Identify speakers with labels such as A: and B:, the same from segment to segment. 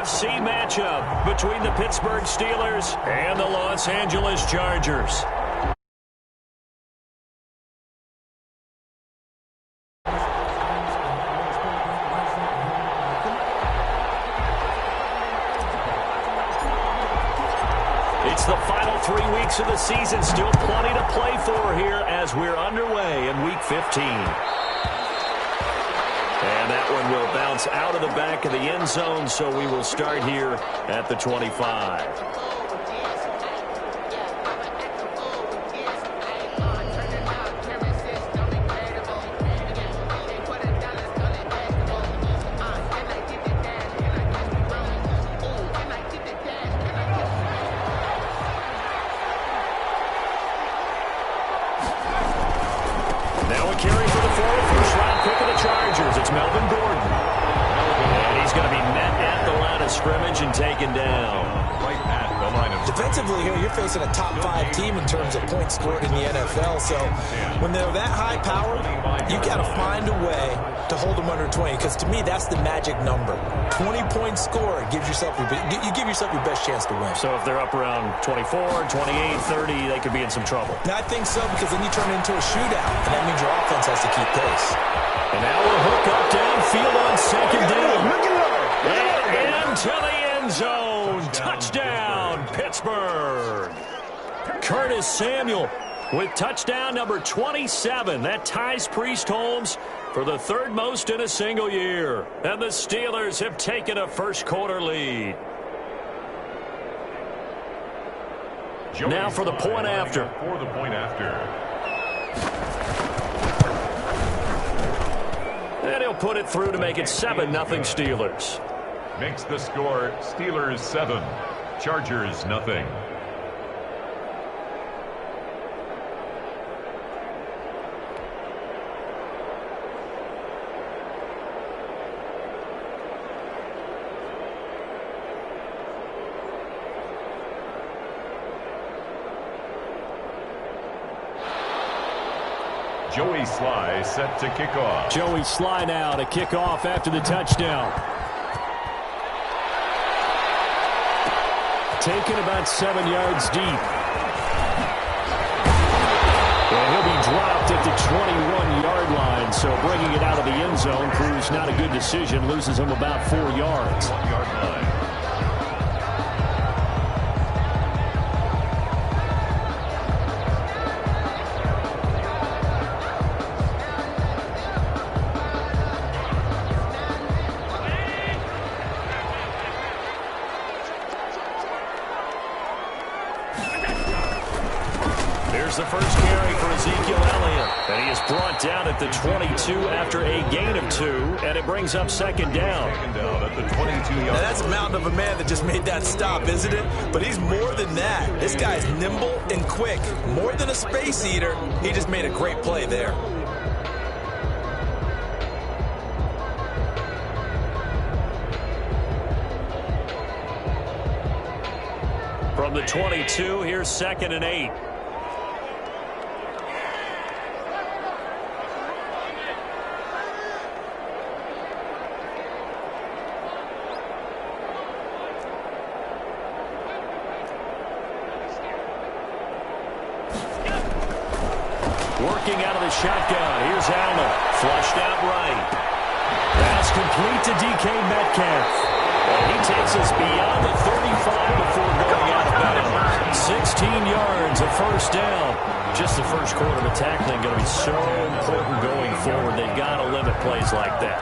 A: AFC matchup between the Pittsburgh Steelers and the Los Angeles Chargers. It's the final 3 weeks of the season. Still plenty to play for here as we're underway in Week 15. And that one will bounce out of the back of the end zone, so we will start here at the 25.
B: Now a carry for the first-round pick of the Chargers. It's Melvin Gordon.
A: And he's going to be met at the line of scrimmage and taken down.
B: Right at the line of scrimmage.
C: Defensively here, you're facing a top-5 team in terms of points scored in the NFL. So when they're that high power, you got to find a way to hold them under 20. Because to me, that's the magic number. 20 points scored gives yourself you give yourself your best chance to win.
A: So if they're up around 24, 28, 30, they could be in some trouble.
C: Now, I think so, because then you turn it into a shootout, and that means your offense has to keep pace.
A: And now we'll hook up downfield on second down. And into the end zone. Touchdown, Pittsburgh. Curtis Samuel with touchdown number 27. That ties Priest Holmes for the third most in a single year. And the Steelers have taken a first-quarter lead. Now for the point after.
B: For the point after.
A: And he'll put it through to make it 7-0 Steelers.
B: Makes the score Steelers 7, Chargers nothing. Joey Sly set to kick off.
A: Joey Sly now to kick off after the touchdown. Taken about 7 yards deep. And he'll be dropped at the 21-yard line. So bringing it out of the end zone proves not a good decision. Loses him about 4 yards.
B: 1-yard line.
A: The first carry for Ezekiel Elliott. And he is brought down at the 22 after a gain of 2. And it brings up second down.
B: Second down at the 22-yard.
C: Now, that's a mountain of a man that just made that stop, isn't it? But he's more than that. This guy's nimble and quick. More than a space eater. He just made a great play there.
A: From the 22, here's 2nd and 8. Working out of the shotgun. Here's Allen. Flushed out right. Pass complete to DK Metcalf. And he takes us beyond the 35 before going out of bounds. 16 yards, a first down. Just the first quarter of the tackling going to be so important going forward. They've got to limit plays like that.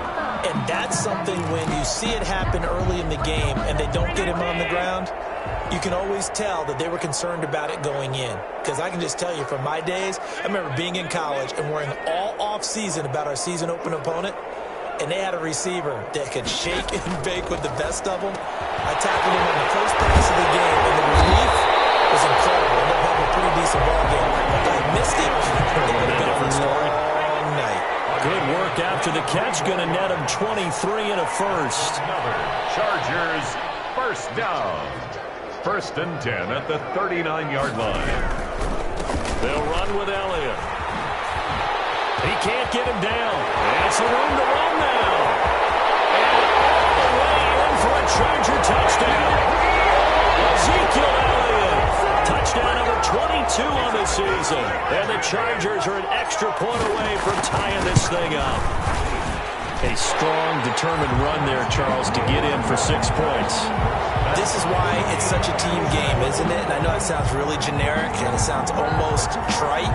C: And that's something when you see it happen early in the game and they don't get him on the ground, you can always tell that they were concerned about it going in. Because I can just tell you from my days, I remember being in college and worrying all off-season about our season open opponent, and they had a receiver that could shake and bake with the best of them. I tackled him on the first pass of the game, and the relief was incredible. I ended up having a pretty decent ball game. If I missed it, it would have been a different story all night.
A: Good work after the catch. Going to net him 23 and a first.
B: Another Chargers first down. 1st and 10 at the 39-yard line.
A: They'll run with Elliott. He can't get him down. That's the room to run now. And all the way in for a Charger touchdown. Chargers are an extra point away from tying this thing up. A strong, determined run there, Charles, to get in for 6 points.
C: This is why it's such a team game, isn't it? And I know it sounds really generic and it sounds almost trite,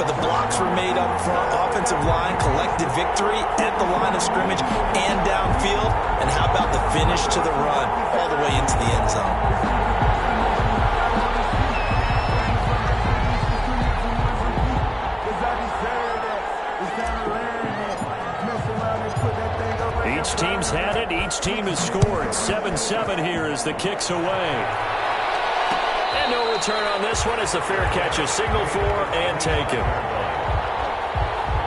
C: but the blocks were made up front, offensive line, collective victory at the line of scrimmage and downfield. And how about the finish to the run all the way into the end zone?
A: Each team's had it. Each team has scored. 7-7 here as the kick's away. And no return on this one as the fair catch is signaled for and taken.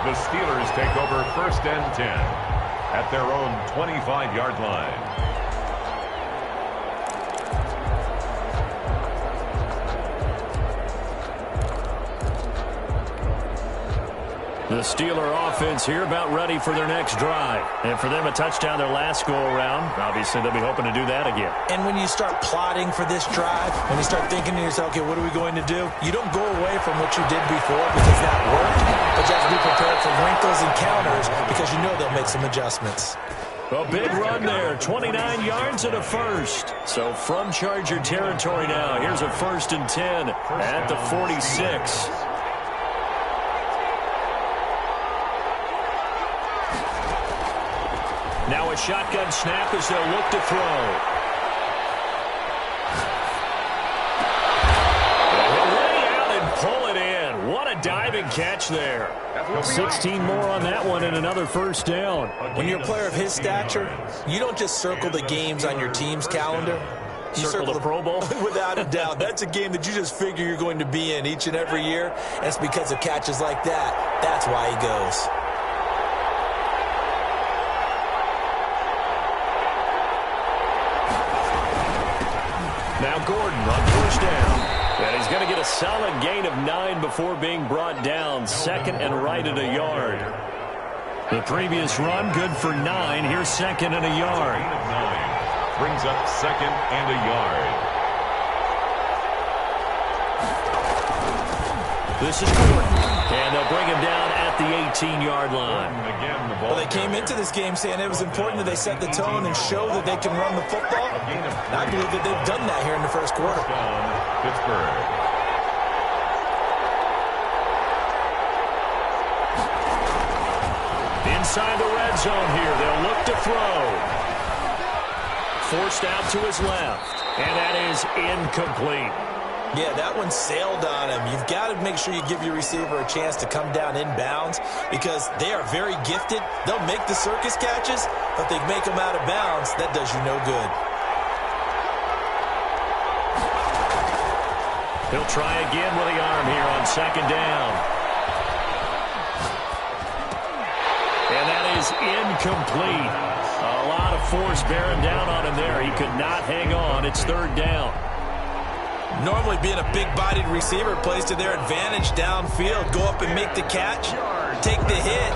B: The Steelers take over 1st and 10 at their own 25-yard line.
A: The Steeler offense here about ready for their next drive. And for them, a touchdown their last go-around. Obviously, they'll be hoping to do that again.
C: And when you start plotting for this drive, when you start thinking to yourself, okay, what are we going to do? You don't go away from what you did before because that worked, but you have to be prepared for wrinkles and counters because you know they'll make some adjustments.
A: A big run there, 29 yards and a first. So from Charger territory now, here's a 1st and 10 at the 46. Now a shotgun snap as they'll look to throw. He'll lay out and pull it in. What a diving catch there. 16 more on that one and another 1st down.
C: When you're a player of his stature, you don't just circle the games on your team's calendar. You
A: circle the Pro Bowl?
C: Without a doubt. That's a game that you just figure you're going to be in each and every year. And it's because of catches like that. That's why he goes.
A: Now Gordon on 1st down. And he's going to get a solid gain of 9 before being brought down. 2nd and right at a yard. The previous run, good for 9. Here's 2nd and a yard.
B: Brings up 2nd and a yard.
A: This is Gordon. And they'll bring him down at the 18-yard line.
C: Well, they came into this game saying it was important that they set the tone and show that they can run the football. And I believe that they've done that here in the 1st quarter.
B: Pittsburgh.
A: Inside the red zone here, they'll look to throw. Forced out to his left. And that is incomplete.
C: Yeah, that one sailed on him. You've got to make sure you give your receiver a chance to come down inbounds because they are very gifted. They'll make the circus catches, but they make them out of bounds. That does you no good.
A: He'll try again with the arm here on 2nd down. And that is incomplete. A lot of force bearing down on him there. He could not hang on. It's 3rd down.
C: Normally being a big-bodied receiver plays to their advantage downfield. Go up and make the catch, take the hit,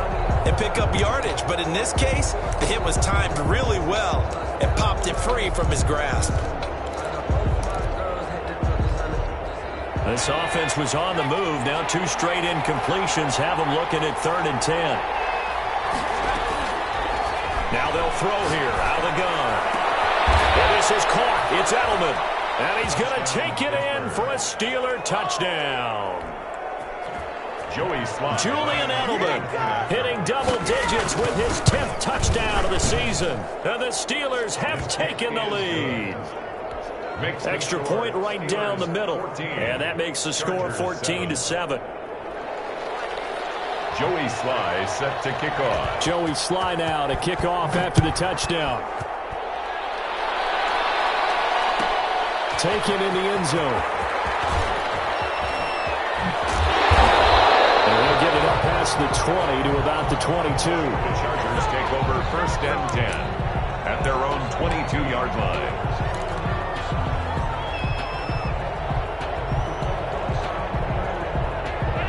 C: and pick up yardage. But in this case, the hit was timed really well and popped it free from his grasp.
A: This offense was on the move. Now 2 straight incompletions have them looking at 3rd and 10. Now they'll throw here out of the gun. And this is caught. It's Edelman. And he's going to take it in for a Steeler touchdown. Julian Edelman hitting double digits with his 10th touchdown of the season. And the Steelers have taken the lead. Extra point right down the middle. And that makes the score 14-7.
B: Joey Sly set to kick off.
A: Joey Sly now to kick off after the touchdown. Taken in the end zone. And they'll get it up past the 20 to about the 22.
B: The Chargers take over 1st and 10 at their own 22-yard line.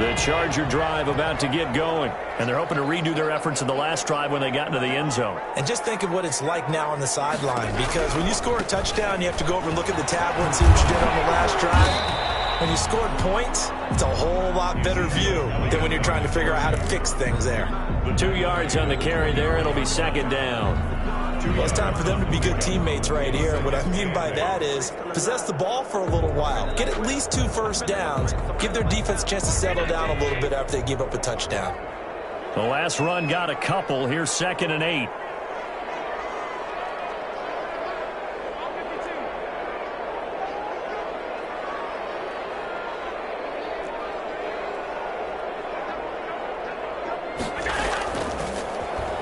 A: The Charger drive about to get going. And they're hoping to redo their efforts in the last drive when they got into the end zone.
C: And just think of what it's like now on the sideline. Because when you score a touchdown, you have to go over and look at the tablet and see what you did on the last drive. When you scored points, it's a whole lot better view than when you're trying to figure out how to fix things there.
A: 2 yards on the carry there. It'll be second down.
C: Well, it's time for them to be good teammates right here. What I mean by that is possess the ball for a little while. Get at least 2 first downs. Give their defense a chance to settle down a little bit after they give up a touchdown.
A: The last run got a couple. Here's 2nd and 8.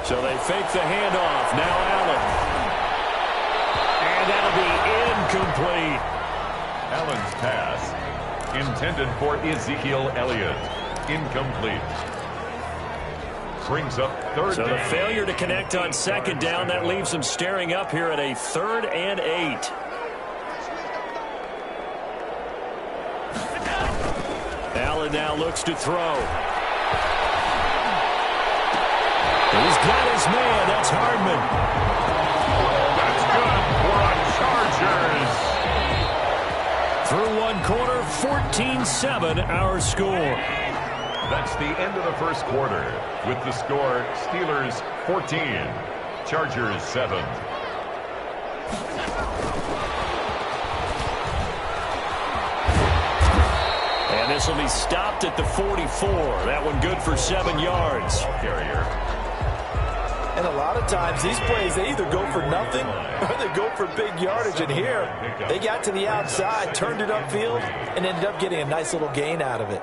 A: So they fake the handoff. Now Allen. And that'll be incomplete.
B: Allen's pass intended for Ezekiel Elliott. Incomplete. Brings up third
A: So
B: down.
A: the failure to connect on 2nd down, that leaves them staring up here at a 3rd and 8. Allen now looks to throw. He's got his man. That's Hardman.
B: That's good for a Chargers.
A: Through one quarter, 14-7 our score.
B: That's the end of the first quarter. With the score, Steelers 14, Chargers 7.
A: And this will be stopped at the 44. That one good for 7 yards.
B: Carrier.
C: And a lot of times these plays, they either go for nothing or they go for big yardage. And here, they got to the outside, turned it upfield, and ended up getting a nice little gain out of it.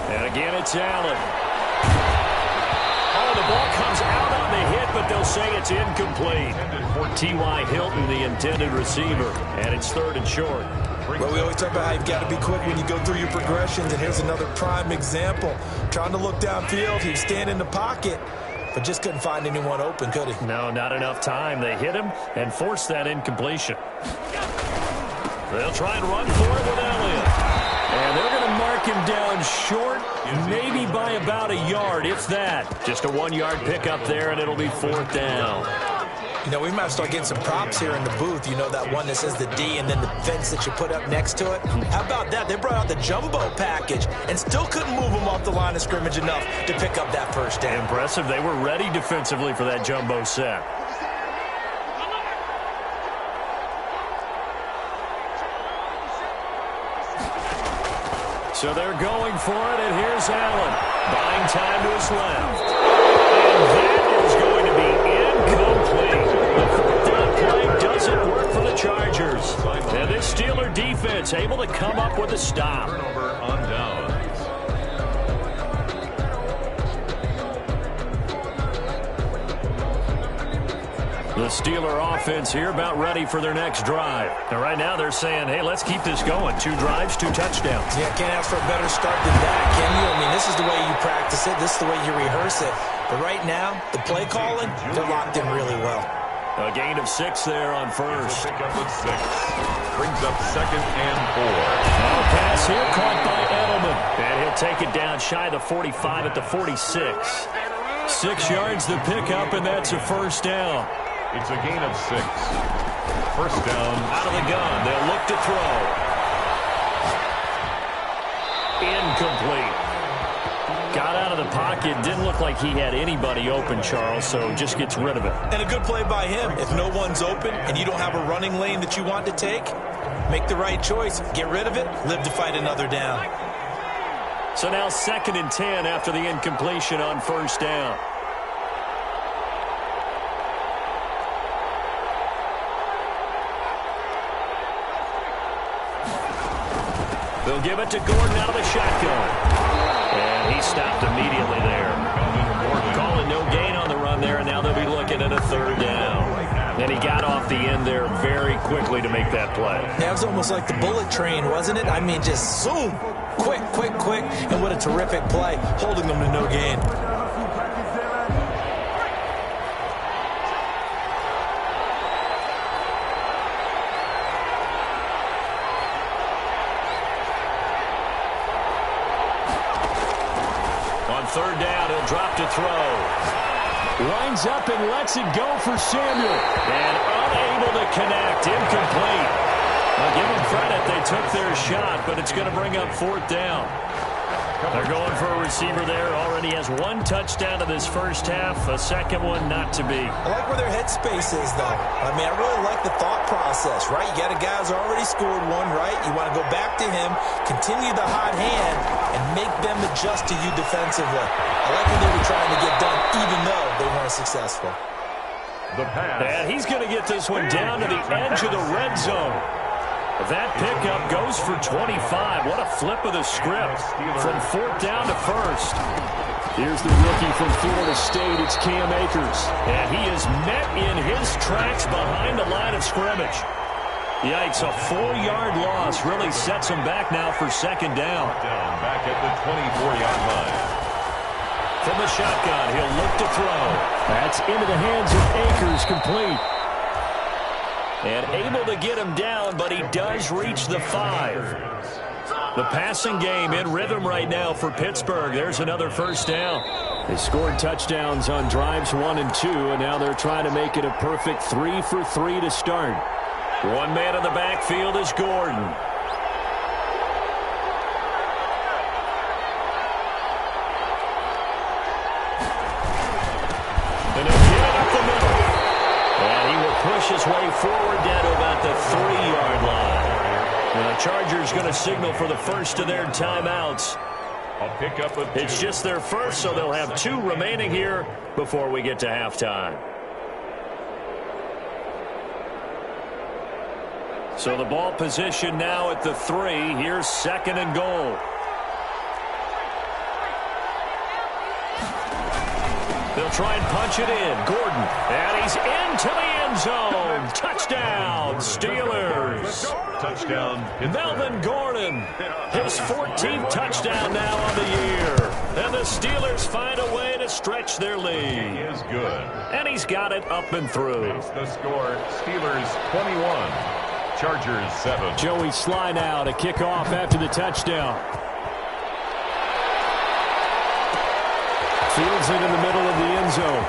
A: And again, it's Allen. Oh, the ball comes out on the hit, but they'll say it's incomplete. T.Y. Hilton, the intended receiver, and it's 3rd and short.
C: Well, we always talk about how you've got to be quick when you go through your progressions, and here's another prime example. Trying to look downfield, he was standing in the pocket, but just couldn't find anyone open, could he?
A: No, not enough time. They hit him and forced that incompletion. They'll try and run for it with Elliott. And they're going to mark him down short, maybe by about a yard, if that. Just a 1-yard pickup there, and it'll be 4th down.
C: You know, we might start getting some props here in the booth. You know, that one that says the D and then the fence that you put up next to it? How about that? They brought out the jumbo package and still couldn't move them off the line of scrimmage enough to pick up that first down.
A: Impressive. They were ready defensively for that jumbo set. So they're going for it, and here's Allen. Buying time to his left. And that is going to be incomplete. The 4th down play doesn't work for the Chargers. And this Steeler defense able to come up with a stop.
B: Turnover on downs.
A: The Steeler offense here about ready for their next drive. And right now they're saying, hey, let's keep this going. 2 drives, 2 touchdowns.
C: Yeah, can't ask for a better start than that, can you? I mean, this is the way you practice it. This is the way you rehearse it. But right now, the play calling, they're locked in really well.
A: A gain of 6 there on first.
B: Pick up with 6. Brings up 2nd and 4.
A: Now pass here caught by Edelman. And he'll take it down shy of the 45 at the 46. 6 yards the pickup, and that's a first down.
B: It's a gain of 6. First down.
A: Out of the gun. They'll look to throw. Incomplete. Got out of the pocket. Didn't look like he had anybody open, Charles, so just gets rid of it.
C: And a good play by him. If no one's open and you don't have a running lane that you want to take, make the right choice. Get rid of it. Live to fight another down.
A: So now 2nd and 10 after the incompletion on first down. They'll give it to Gordon out of the shotgun. And he stopped immediately there. Calling no gain on the run there, and now they'll be looking at a 3rd down. And he got off the end there very quickly to make that play.
C: That was almost like the bullet train, wasn't it? I mean, just zoom. Quick, quick, quick. And what a terrific play, holding them to no gain.
A: On 3rd down, he'll drop to throw. Lines up and lets it go for Samuel. And unable to connect. Incomplete. I'll give them credit. They took their shot, but it's going to bring up 4th down. They're going for a receiver there. Already has 1 touchdown in this first half. A second one not to be.
C: I like where their headspace is, though. I mean, I really like the thought process, right? You got a guy who's already scored one, right? You want to go back to him, continue the hot hand, and make them adjust to you defensively. I like what they were trying to get done, even though they weren't successful.
B: The pass.
A: And he's going to get this one down to the edge of the red zone. That pickup goes for 25. What a flip of the script from 4th down to 1st. Here's the rookie from Florida State. It's Cam Akers. And he is met in his tracks behind the line of scrimmage. Yikes, a 4-yard loss really sets him back now for 2nd down.
B: Back at the 24-yard line.
A: From the shotgun, he'll look to throw. That's into the hands of Akers, complete. And able to get him down, but he does reach the 5. The passing game in rhythm right now for Pittsburgh. There's another 1st down. They scored touchdowns on drives 1 and 2, and now they're trying to make it a perfect 3 for 3 to start. One man in the backfield is Gordon. And again up the middle. And he will push his way forward down to about the 3-yard line. And the Chargers going to signal for the first of their timeouts.
B: A pickup of 2.
A: It's just their first, so they'll have 2 remaining here before we get to halftime. So the ball position now at the 3. Here's 2nd and goal. They'll try and punch it in. Gordon. And he's into the end zone. Touchdown, Steelers.
B: Touchdown, Pittsburgh.
A: Melvin Gordon. His 14th touchdown now on the year. And the Steelers find a way to stretch their lead.
B: He is good.
A: And he's got it up and through.
B: Makes the score, Steelers 21. Chargers 7.
A: Joey Sly now to kick off after the touchdown. Fields it in the middle of the end zone.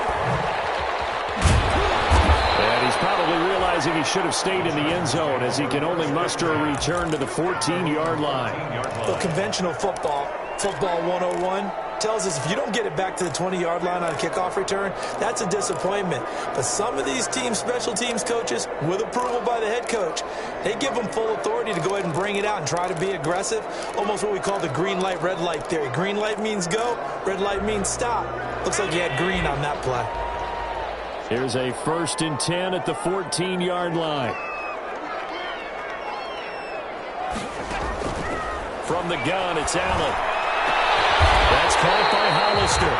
A: And he's probably realizing he should have stayed in the end zone as he can only muster a return to the 14-yard line.
C: Well, conventional football 101, tells us if you don't get it back to the 20-yard line on a kickoff return, that's a disappointment. But some of these teams, special teams coaches, with approval by the head coach, they give them full authority to go ahead and bring it out and try to be aggressive. Almost what we call the green light, red light theory. Green light means go, red light means stop. Looks like you had green on that play.
A: Here's a 1st and 10 at the 14-yard line. From the gun, it's Allen. That's caught by Hollister.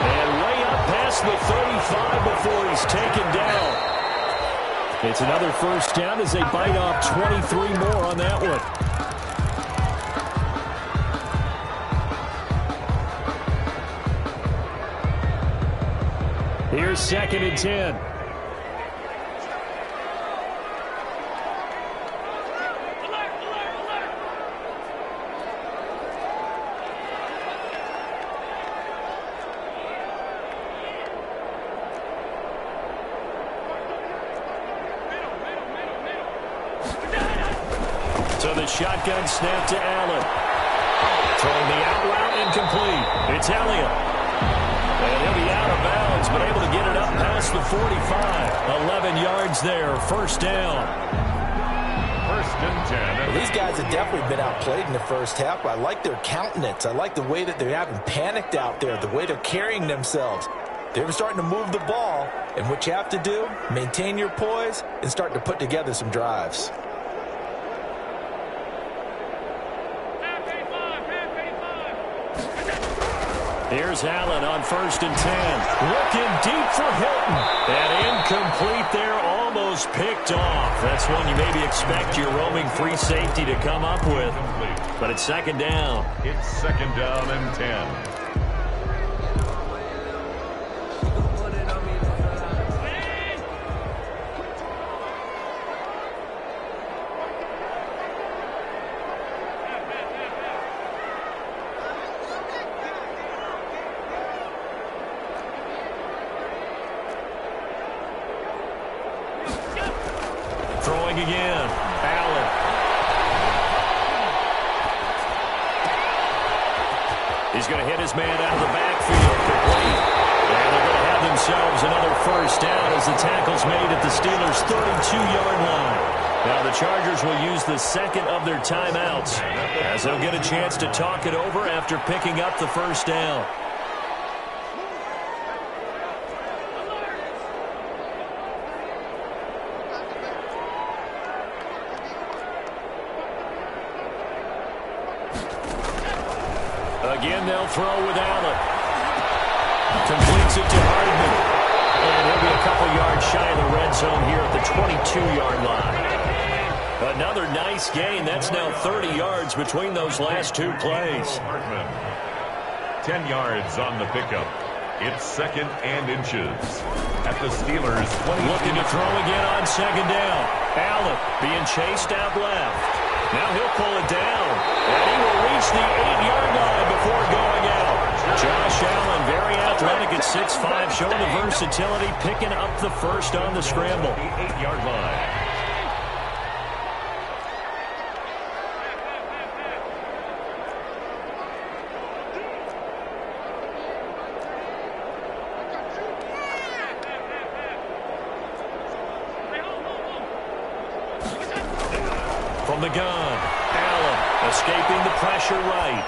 A: And way up past the 35 before he's taken down. It's another 1st down as they bite off 23 more on that one. Here's 2nd and 10. So the shotgun snap to Allen. Throwing the out route incomplete. It's Elliott. And he'll be out of bounds, but able to get it up past the 45. 11 yards there, 1st down.
B: 1st and 10.
C: Well, these guys have definitely been outplayed in the first half. I like their countenance. I like the way that they haven't panicked out there, the way they're carrying themselves. They're starting to move the ball, and what you have to do, maintain your poise and start to put together some drives.
A: Here's Allen on 1st and 10. Looking deep for Hilton. And incomplete there, almost picked off. That's one you maybe expect your roaming free safety to come up with. But it's 2nd down.
B: It's 2nd down and 10.
A: throwing again. Allen. He's going to hit his man out of the backfield. Complete. And they're going to have themselves another first down as the tackle's made at the Steelers' 32-yard line. Now the Chargers will use the second of their timeouts as they'll get a chance to talk it over after picking up the first down. Again, they'll throw with Allen. Completes it to Hardman. And he'll be a couple yards shy of the red zone here at the 22-yard line. Another nice gain. That's now 30 yards between those last two plays.
B: 10 yards on the pickup. It's second and inches at the Steelers' 20.
A: Looking to throw again on second down. Allen being chased out left. Now he'll pull it down. And he will reach the 8-yard line before going out. Josh Allen, very athletic at 6'5", showing the versatility, picking up the first on the scramble.
B: The 8-yard line.
A: From the gun, Allen escaping the pressure right.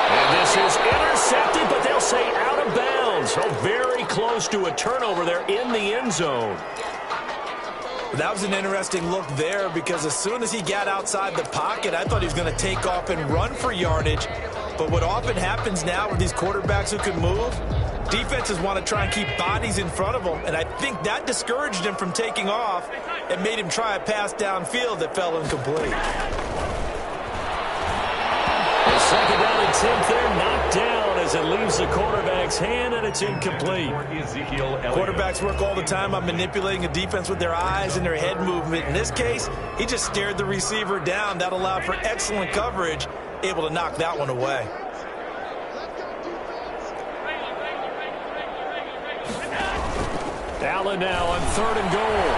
A: And this is intercepted, but they'll say out of bounds. So very close to a turnover there in the end zone.
C: That was an interesting look there because as soon as he got outside the pocket, I thought he was going to take off and run for yardage. But what often happens now with these quarterbacks who can move, defenses want to try and keep bodies in front of them, and I think that discouraged him from taking off and made him try a pass downfield that fell incomplete.
A: The second down attempt there knocked down as it leaves the quarterback's hand, and it's incomplete.
C: Quarterbacks work all the time on manipulating a defense with their eyes and their head movement. In this case, he just stared the receiver down. That allowed for excellent coverage, able to knock that one away.
A: Allen now on third and goal.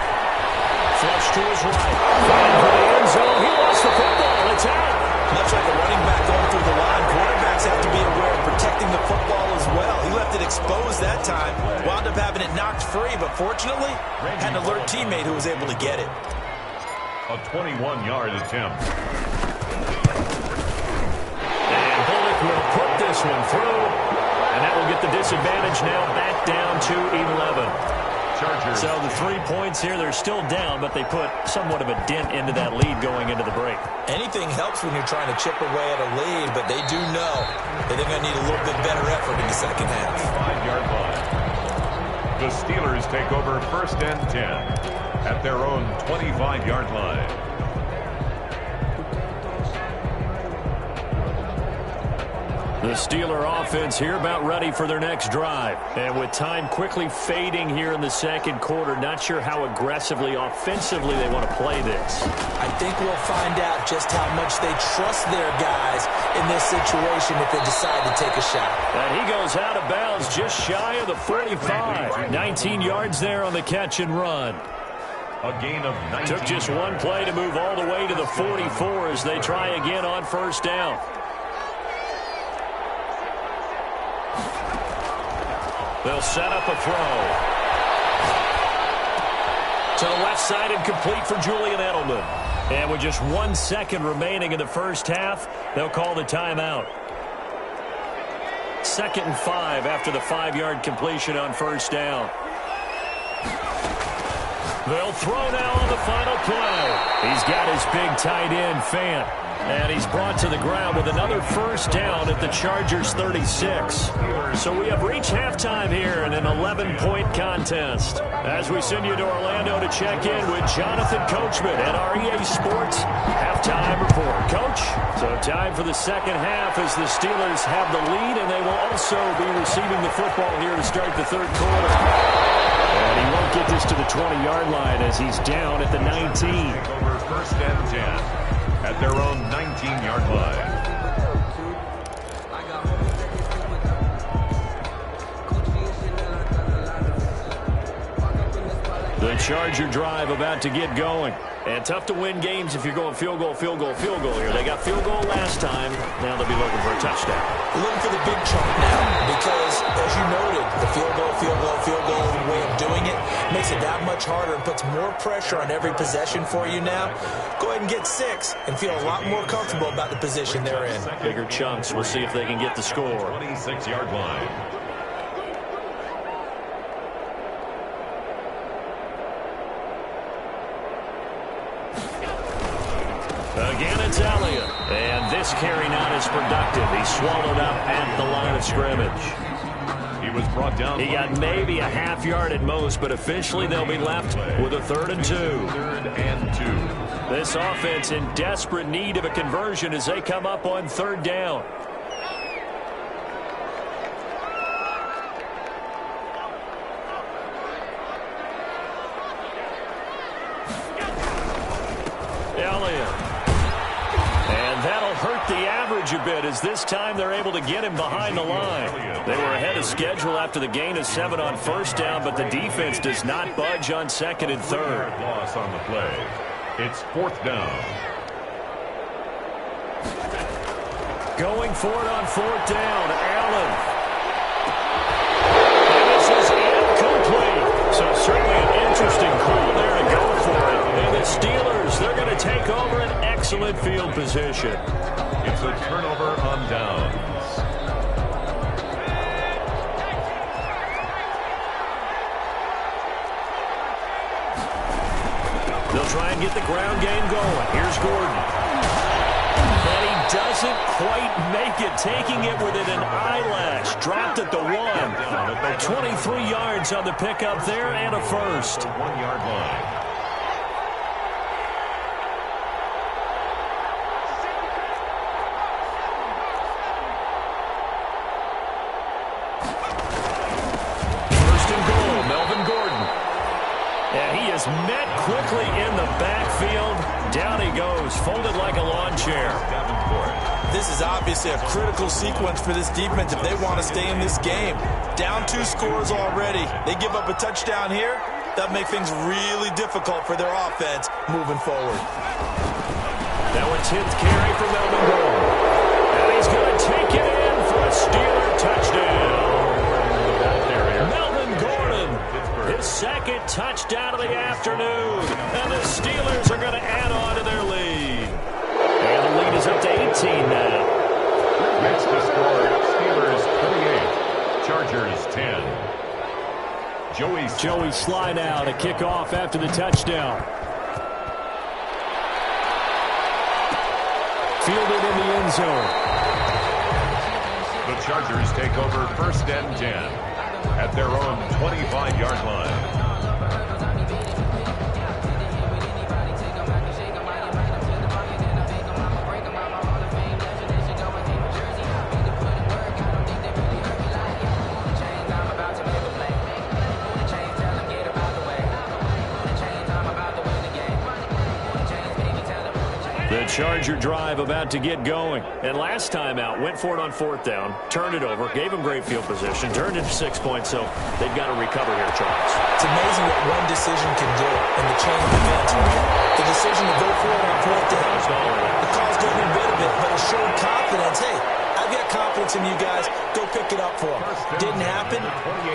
A: Flush to his right. Flying for the end zone. He lost the football. It's out.
C: Much like a running back going through the line, quarterbacks have to be aware of protecting the football as well. He left it exposed that time. Wound up having it knocked free, but fortunately, had an alert teammate who was able to get it.
B: A 21-yard attempt.
A: And Bullock will put this one through. And that will get the disadvantage now back down to 11.
B: Chargers.
A: So the 3 points here, they're still down, but they put somewhat of a dent into that lead going into the break.
C: Anything helps when you're trying to chip away at a lead, but they do know that they're going to need a little bit better effort in the second half.
B: 5-yard line. The Steelers take over first and 10 at their own 25-yard line.
A: The Steeler offense here about ready for their next drive. And with time quickly fading here in the second quarter, not sure how aggressively, offensively they want to play this.
C: I think we'll find out just how much they trust their guys in this situation if they decide to take a shot.
A: And he goes out of bounds just shy of the 45. 19 yards there on the catch and run.
B: A gain of 19.
A: Took just one play to move all the way to the 44 as they try again on first down. They'll set up a throw. To the left side and complete for Julian Edelman. And with just 1 second remaining in the first half, they'll call the timeout. 2nd and 5 after the 5-yard completion on first down. They'll throw now on the final play. He's got his big tight end, Fant. And he's brought to the ground with another first down at the Chargers' 36. So we have reached halftime here in an 11-point contest. As we send you to Orlando to check in with Jonathan Coachman at our EA Sports Halftime Report. Coach, so time for the second half as the Steelers have the lead, and they will also be receiving the football here to start the third quarter. And he won't get this to the 20-yard line as he's down at the 19.
B: Over first and 10. At their own 19-yard line.
A: The The Charger drive about to get going. And tough to win games if you're going field goal, field goal, field goal here. They got field goal last time. Now they'll be looking for a touchdown.
C: Looking for the big chunk now because, as you noted, the field goal, way of doing it makes it that much harder and puts more pressure on every possession for you now. Go ahead and get 6 and feel a lot more comfortable about the position they're in.
A: Bigger chunks. We'll see if they can get the score.
B: 26-yard line.
A: Again, it's Elliott. And this carry not as productive. He's swallowed up at the line of scrimmage.
B: He was brought down.
A: He got maybe a half yard at most, but officially they'll be left with a 3rd and 2.
B: 3rd and 2.
A: This offense in desperate need of a conversion as they come up on 3rd down. Elliott. And that'll hurt the average a bit as this time they're able to get him behind the line. They were ahead of schedule after the gain of 7 on 1st down, but the defense does not budge on 2nd and 3rd.
B: Loss on the play. It's 4th down.
A: Going for it on 4th down, Allen. And this is incomplete. So certainly an interesting call there to go for it. And the Steelers, they're going to take over an excellent field position.
B: It's a turnover on downs.
A: They'll try and get the ground game going. Here's Gordon. And he doesn't quite make it, taking it within an eyelash. Dropped at the 1. 23 yards on the pickup there and a first.
B: 1-yard line.
A: Met quickly in the backfield. Down he goes, folded like a lawn chair.
C: This is obviously a critical sequence for this defense if they want to stay in this game. Down 2 scores already. They give up a touchdown here. That make things really difficult for their offense moving forward.
A: That was 10th carry for Melvin Gordon. And he's going to take it in for a Steeler touchdown. Melvin Gordon, his 2nd touchdown of the afternoon. And the Steelers are going to add on to their lead. And the lead is up to 18 now.
B: Next to score, Steelers 38, Chargers 10.
A: Joey slide out, a kickoff after the touchdown. Fielded in the end zone.
B: The Chargers take over 1st and 10 at their own 25-yard line.
A: The Charger drive about to get going. And last time out, went for it on 4th down, turned it over, gave them great field position, turned it to 6 points, so they've got to recover here, Charles.
C: It's amazing what one decision can do in the chain of events. The decision to go for it on 4th down. The call's going to be a bit, but it showed confidence. Hey, I've got confidence in you guys. Go pick it up for them. Didn't happen.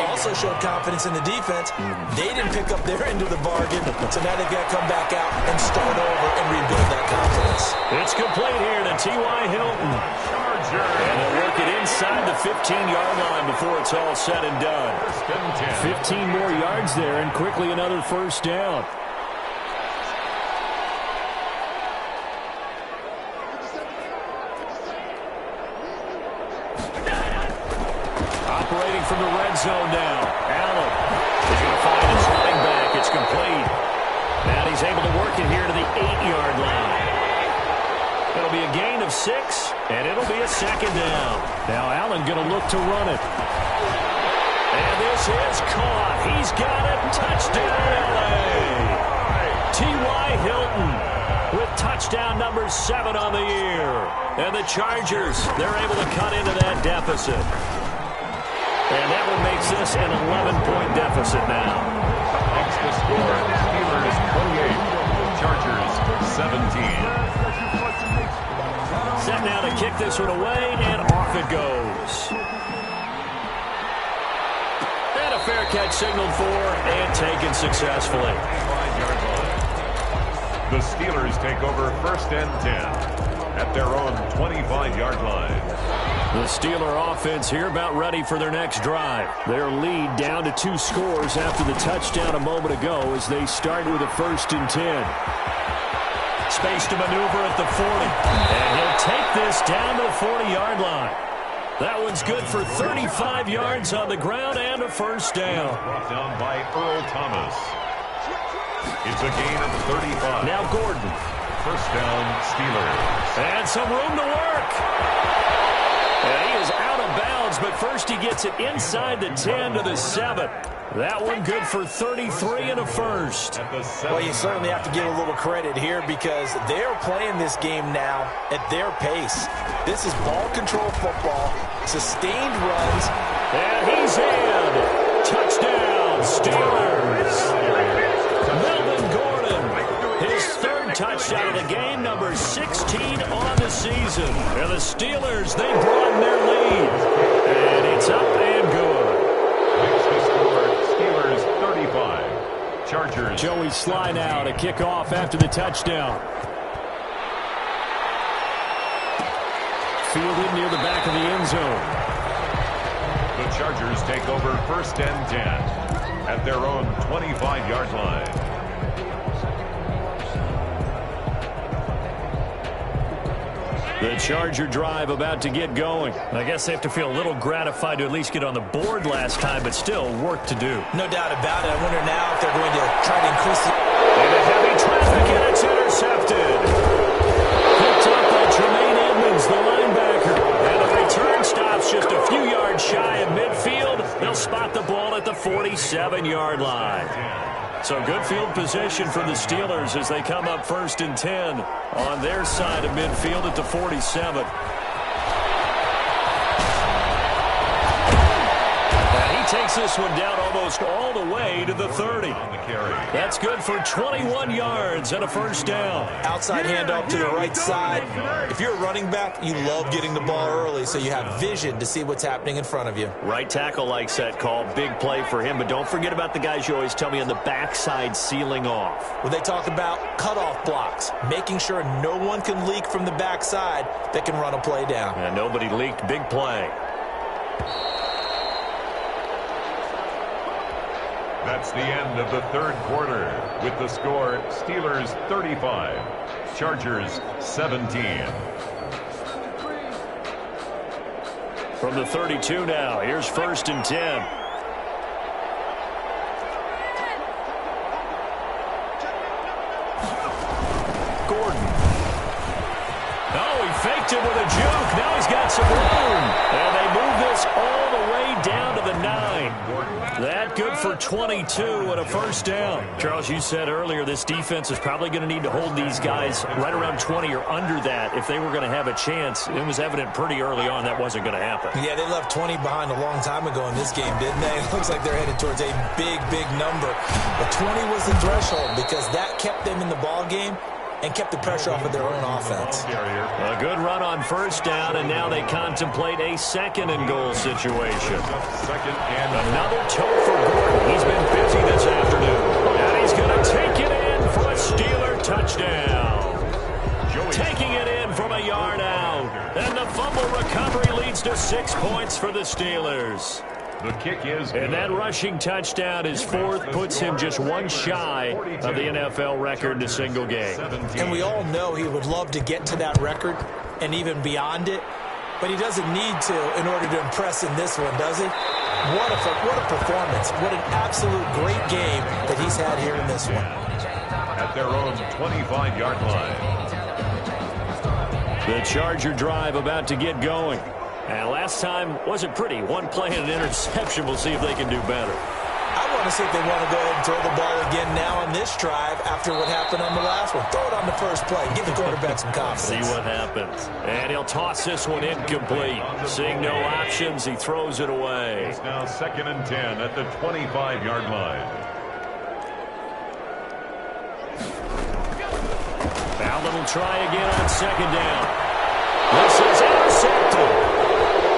C: Also showed confidence in the defense. They didn't pick up their end of the bargain, so now they've got to come back out and start over and rebuild that confidence.
A: It's complete here to T.Y. Hilton. And they'll work it inside the 15-yard line before it's all said and done. 15 more yards there, and quickly another 1st down. Operating from the red zone now. Allen is going to find his running back. It's complete. And he's able to work it here to the 8-yard line. It'll be a gain of 6, and it'll be a 2nd down. Now Allen going to look to run it. And this is caught. He's got it. Touchdown, L.A. T.Y. Hilton with touchdown number 7 on the year. And the Chargers, they're able to cut into that deficit. And that one makes this an 11-point deficit now.
B: the score. Steelers 28, Chargers 17.
A: Set now to kick this one away, and off it goes. And a fair catch signaled for and taken successfully.
B: 5-yard line. The Steelers take over 1st and 10 at their own 25-yard line.
A: The Steeler offense here about ready for their next drive. Their lead down to 2 scores after the touchdown a moment ago as they start with a 1st and 10. Space to maneuver at the 40. And he'll take this down to the 40-yard line. That one's good for 35 yards on the ground and a 1st down.
B: Brought down by Earl Thomas. It's a gain of 35.
A: Now Gordon.
B: 1st down, Steelers.
A: And some room to work. And he is out of bounds, but first he gets it inside the 10 to the 7. That one good for 33 and a 1st.
C: Well, you certainly have to give a little credit here because they're playing this game now at their pace. This is ball control football, sustained runs.
A: And he's in. Touchdown, Steelers. Melvin Gordon, his 3rd touchdown of the game, number 16 on the season. And the Steelers, they broaden their lead. And it's up and good.
B: Makes the score Steelers 35. Chargers.
A: Joey Sly now to kick off after the touchdown. Fielded near the back of the end zone.
B: The Chargers take over 1st and 10 at their own 25-yard line.
A: The Charger drive about to get going. I guess they have to feel a little gratified to at least get on the board last time, but still work to do.
C: No doubt about it. I wonder now if they're going to try to increase the...
A: Into heavy traffic, and it's intercepted. Picked up by Tremaine Edmonds, the linebacker. And the return stops just a few yards shy of midfield. They'll spot the ball at the 47-yard line. So good field position for the Steelers as they come up 1st and 10 on their side of midfield at the 47. And he takes this one down almost all the way to the 30. That's good for 21 yards and a 1st down.
C: Outside handoff to the right side. If you're a running back, you love getting the ball early so you have vision to see what's happening in front of you.
A: Right tackle likes that call. Big play for him. But don't forget about the guys you always tell me on the backside sealing off.
C: When they talk about cutoff blocks, making sure no one can leak from the backside that can run a play down.
A: And nobody leaked. Big play.
B: That's the end of the 3rd quarter with the score Steelers 35, Chargers 17.
A: From the 32 now, here's 1st and 10. Gordon. Oh, he faked it with a juke. Now he's got some room. And they move this all the way down to the 9. That good for 22 and a 1st down. Charles, you said earlier this defense is probably going to need to hold these guys right around 20 or under that if they were going to have a chance. It was evident pretty early on that wasn't going to happen.
C: Yeah, they left 20 behind a long time ago in this game, didn't they? It looks like they're headed towards a big, big number. But 20 was the threshold because that kept them in the ball game and kept the pressure off of their own offense.
A: A good run on 1st down, and now they contemplate a 2nd and goal situation.
B: 2nd and
A: another toe for Gordon. He's been busy this afternoon. And he's going to take it in for a Steeler touchdown. Taking it in from a yard out. And the fumble recovery leads to 6 points for the Steelers.
B: The kick is good.
A: And that rushing touchdown, his 4th, puts him just one shy of the NFL record in a single game.
C: And we all know he would love to get to that record and even beyond it, but he doesn't need to in order to impress in this one, does he? What a performance. What an absolute great game that he's had here in this one.
B: At their own 25-yard line.
A: The Charger drive about to get going. And last time wasn't pretty. One play and an interception. We'll see if they can do better.
C: I want to see if they want to go ahead and throw the ball again now on this drive after what happened on the last one. Throw it on the first play. Give the quarterback some confidence.
A: See what happens. And he'll toss this one incomplete. Seeing no options, he throws it away.
B: It's now 2nd and 10 at the 25-yard line.
A: Allen will try again on second down. This is intercepted.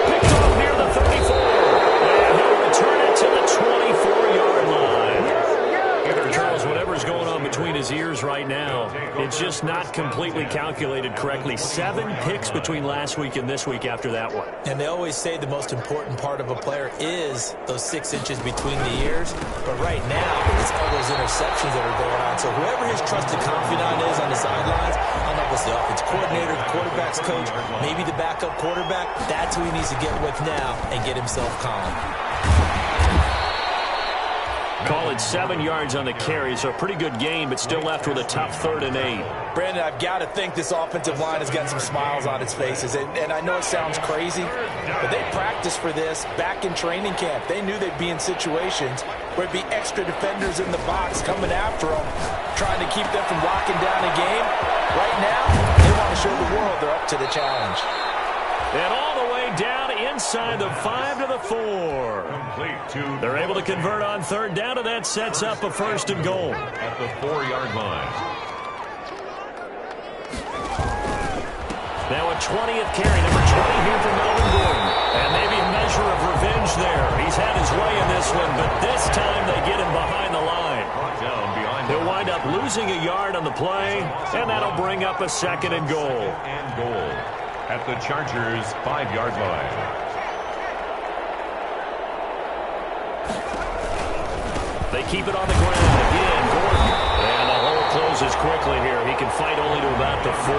A: Picked off near the 34. And he'll return it to the 24-yard line. Charles, whatever's going on between his ears right now, it's just not completely calculated correctly. 7 picks between last week and this week after that one.
C: And they always say the most important part of a player is those 6 inches between the ears. But right now, it's all those interceptions that are going on. So whoever his trusted confidant is on the sidelines, I don't know if it's the offensive coordinator, the quarterback's coach, maybe the backup quarterback, that's who he needs to get with now and get himself calm.
A: Call it 7 yards on the carry, so a pretty good game, but still left with a tough 3rd and 8.
C: Brandon, I've got to think this offensive line has got some smiles on its faces. And I know it sounds crazy, but they practiced for this back in training camp. They knew they'd be in situations where it'd be extra defenders in the box coming after them, trying to keep them from locking down a game. Right now, they want to show the world they're up to the challenge.
A: And all the way down inside the 5 to the 4. They're able to convert on 3rd down, and that sets up a 1st and goal.
B: At the 4-yard line.
A: Now a 20th carry, number 20 here for Melvin Gordon. And maybe a measure of revenge there. He's had his way in this one, but this time they get him behind the line. He'll wind up losing a yard on the play, and that'll bring up a 2nd and goal.
B: At the Chargers' 5-yard line.
A: They keep it on the ground again. Gordon. And the hole closes quickly here. He can fight only to about the 4.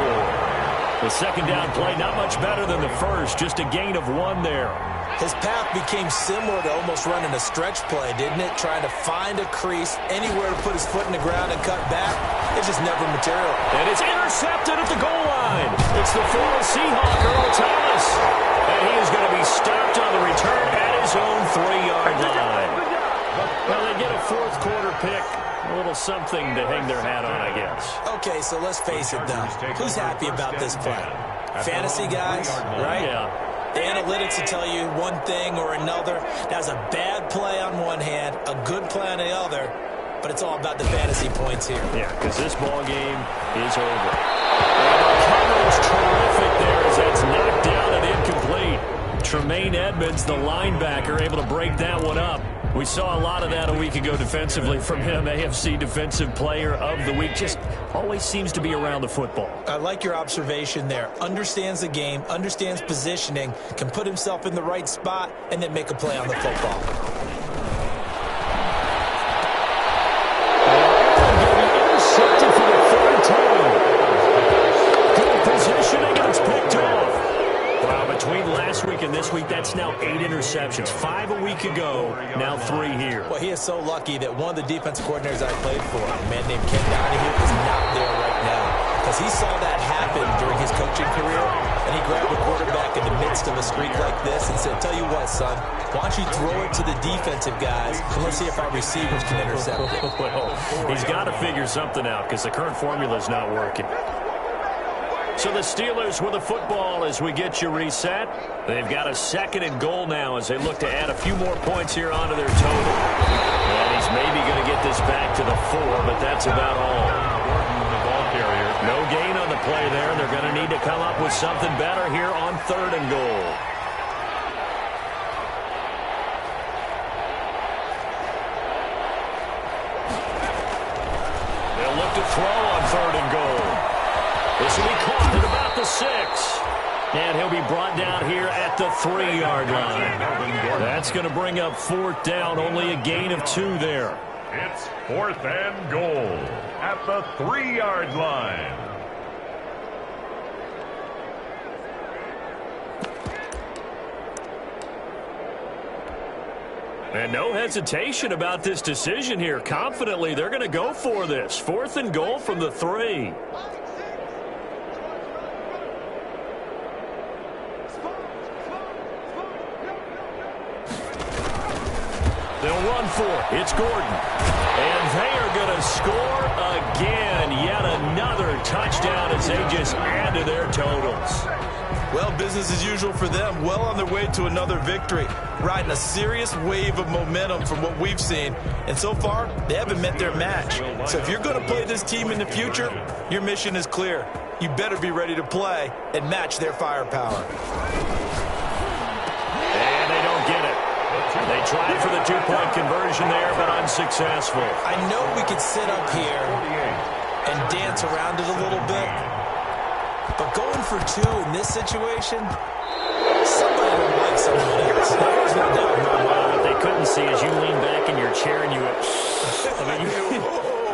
A: The 2nd down play, not much better than the first. Just a gain of 1 there.
C: His path became similar to almost running a stretch play, didn't it? Trying to find a crease, anywhere to put his foot in the ground and cut back. It just never material.
A: And it's intercepted at the goal line. It's the former Seahawk, Earl Thomas. And he is going to be stopped on the return at his own 3-yard line. Well, they get a 4th quarter pick. A little something to hang their hat on, I guess.
C: Okay, so let's face it, though. Who's happy about this play? Fantasy guys, right?
A: Yeah.
C: The analytics will tell you one thing or another. That was a bad play on one hand, a good play on the other, but it's all about the fantasy points here.
A: Yeah, because this ball game is over. And the coverage terrific there as that's knocked down and incomplete. Tremaine Edmonds, the linebacker, able to break that one up. We saw a lot of that a week ago defensively from him. AFC Defensive Player of the Week. Just always seems to be around the football.
C: I like your observation there. Understands the game, understands positioning, can put himself in the right spot, and then make a play on the football.
A: Intercepted for the 3rd time. Good positioning, and it's picked off. Wow, between last week and this week, that's now 8 interceptions. 5 a week ago, now 3 here.
C: Well, he is so lucky that one of the defensive coordinators I played for, a man named Ken Donahue, is not there right now. Because he saw that happen during his coaching career, and he grabbed a quarterback in the midst of a streak like this and said, tell you what, son, why don't you throw it to the defensive guys, and let's see if our receivers can intercept it.
A: Well, he's got to figure something out because the current formula is not working. So the Steelers with the football as we get you reset. They've got a 2nd and goal now as they look to add a few more points here onto their total. And he's maybe going to get this back to the 4, but that's about all.
B: The ball carrier.
A: No gain on the play there. They're going to need to come up with something better here on 3rd and goal. They'll look to throw on 3rd and goal. This will be caught at about the 6. And he'll be brought down here at the 3-yard line. That's going to bring up 4th down, only a gain of 2 there.
B: It's 4th and goal at the 3-yard line.
A: And no hesitation about this decision here. Confidently, they're going to go for this. 4th and goal from the 3. They'll run for it. It's Gordon. And they are going to score again. Yet another touchdown as they just add to their totals.
C: Well, business as usual for them. Well on their way to another victory. Riding a serious wave of momentum from what we've seen. And so far, they haven't met their match. So if you're going to play this team in the future, your mission is clear. You better be ready to play and match their firepower.
A: And they don't get it. They tried for the two-point conversion there, but unsuccessful.
C: I know we could sit up here and dance around it a little bit. But going for two in this situation, somebody don't like somebody else. There's no doubt in my mind.
A: What they couldn't see is you lean back in your chair and you went,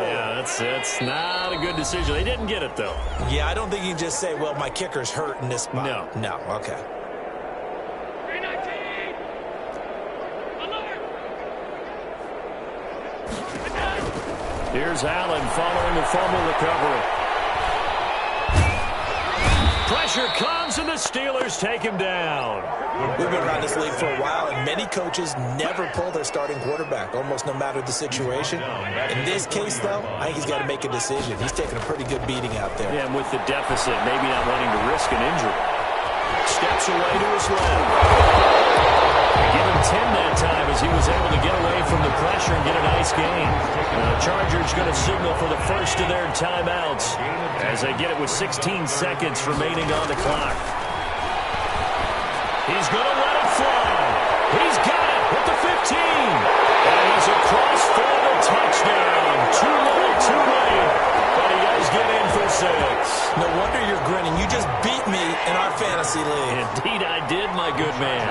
A: yeah, that's not a good decision. They didn't get it, though.
C: Yeah, I don't think you can just say, well, my kicker's hurt in this spot. No, okay.
A: Here's Allen following the fumble recovery. Pressure comes, and the Steelers take him down.
C: We've been around this league for a while, and many coaches never pull their starting quarterback, almost no matter the situation. In this case, though, I think he's got to make a decision. He's taking a pretty good beating out there.
A: Yeah, and with the deficit, maybe not wanting to risk an injury. Steps away to his left. Give him 10 that time as he was able to get away from the pressure and get a nice gain. The Chargers going to signal for the first of their timeouts as they get it with 16 seconds remaining on the clock. He's going to let it fly. He's got it at the 15. And he's across for the touchdown. Too little, too late. But he does get in for 6.
C: No wonder you're grinning. You just beat me in our fantasy league.
A: Indeed, I did, my good man.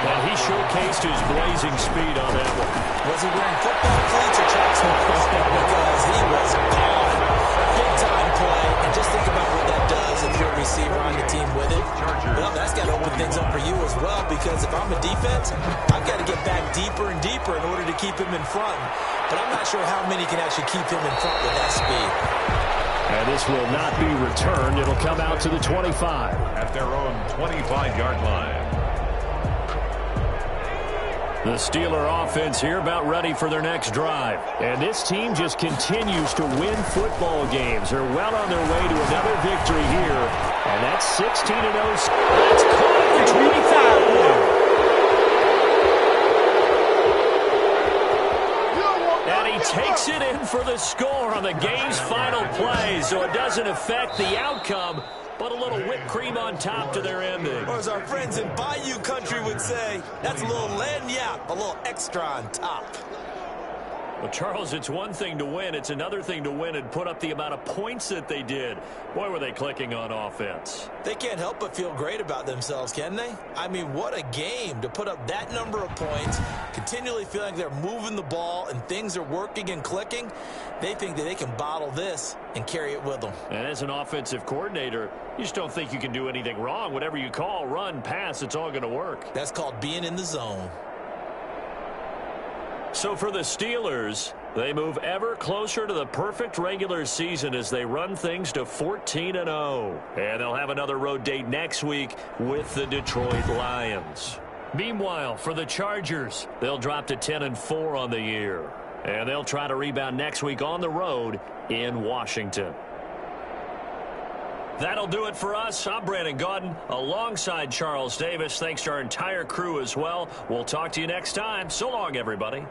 A: And he showcased his blazing speed on that one.
C: Was he wearing football cleats or tracksuit? Because he was gone. Big-time play. And just think about what that does if you're a receiver on the team with it. Well, that's got to open things up for you as well, because if I'm a defense, I've got to get back deeper and deeper in order to keep him in front. But I'm not sure how many can actually keep him in front with that speed.
A: And this will not be returned. It'll come out to the 25.
B: At their own 25-yard line.
A: The Steeler offense here about ready for their next drive. And this team just continues to win football games. They're well on their way to another victory here. And that's 16-0. That's caught for 25. And he takes it in for the score on the game's final play. So it doesn't affect the outcome, but a little whipped cream on top to their ending.
C: Or as our friends in Bayou Country would say, that's a little lagniappe, a little extra on top.
A: Well, Charles, it's one thing to win. It's another thing to win and put up the amount of points that they did. Boy, were they clicking on offense.
C: They can't help but feel great about themselves, can they? I mean, what a game to put up that number of points, continually feeling like they're moving the ball and things are working and clicking. They think that they can bottle this and carry it with them.
A: And as an offensive coordinator, you just don't think you can do anything wrong. Whatever you call, run, pass, it's all going to work.
C: That's called being in the zone.
A: So for the Steelers, they move ever closer to the perfect regular season as they run things to 14-0. And they'll have another road date next week with the Detroit Lions. Meanwhile, for the Chargers, they'll drop to 10-4 on the year. And they'll try to rebound next week on the road in Washington. That'll do it for us. I'm Brandon Gaudin alongside Charles Davis. Thanks to our entire crew as well. We'll talk to you next time. So long, everybody.